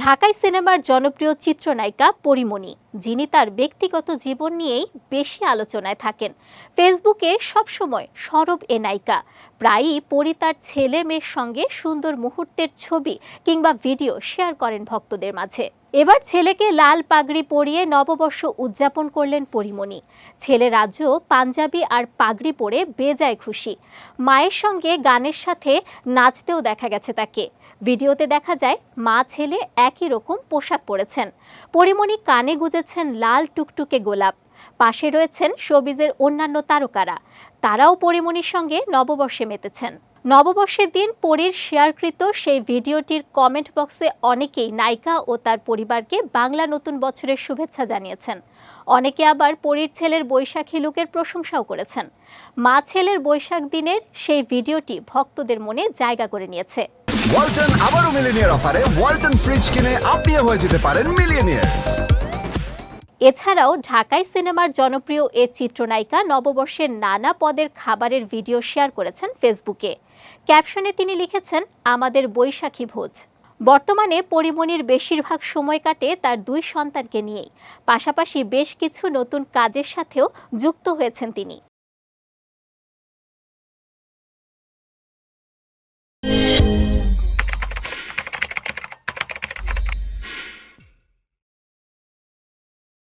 ঢাকাই সিনেমার জনপ্রিয় চিত্রনায়িকা পরীমণি, যিনি তার ব্যক্তিগত জীবন নিয়েই বেশি আলোচনায় থাকেন। ফেসবুকে সবসময় সরব এ নায়িকা প্রায়ই পরী তার ছেলে মেয়ের সঙ্গে সুন্দর মুহূর্তের ছবি কিংবা ভিডিও শেয়ার করেন ভক্তদের মাঝে। এবার ছেলেকে লাল পাগড়ি পরিয়ে নববর্ষ উদযাপন করলেন পরীমণি। ছেলে রাজ্য পাঞ্জাবি আর পাগড়ি পরে বেজায় খুশি। মায়ের সঙ্গে গানের সাথে নাচতেও দেখা গেছে তাকে। ভিডিওতে দেখা যায় মা ছেলে একই রকম পোশাক পরেছেন। পরীমণি কানে গুজেছেন লাল টুকটুকে গোলাপ। পাশে রয়েছেন শোবিজের অন্যান্য তারকারা। তারাও পরীমণির সঙ্গে নববর্ষে মেতেছেন। নববর্ষের দিন পরীর শেয়ারকৃত সেই ভিডিওটির কমেন্ট বক্সে অনেকেই নায়িকা ও তার পরিবারকে বাংলা নতুন বছরের শুভেচ্ছা জানিয়েছেন। অনেকে আবার পরীর ছেলের বৈশাখী লুকের প্রশংসাও করেছেন। মা ছেলের বৈশাখ দিনের সেই ভিডিওটি ভক্তদের মনে জায়গা করে নিয়েছে। ওয়ালটন আবারও মিলিনিয়ার অফারে ওয়ালটন ফ্রিজ কিনে আপনিও হয়ে যেতে পারেন মিলিয়নিয়ার। এছাড়াও ঢাকাই সিনেমার জনপ্রিয় এ চিত্রনায়িকা নববর্ষের নানা পদের খাবারের ভিডিও শেয়ার করেছেন ফেসবুকে। ক্যাপশনে তিনি লিখেছেন, আমাদের বৈশাখী ভোজ। বর্তমানে পরীমণির বেশিরভাগ সময় কাটে তার 2 সন্তানকে নিয়েই। পাশাপাশি বেশ কিছু নতুন কাজের সাথেও যুক্ত হয়েছেন তিনি।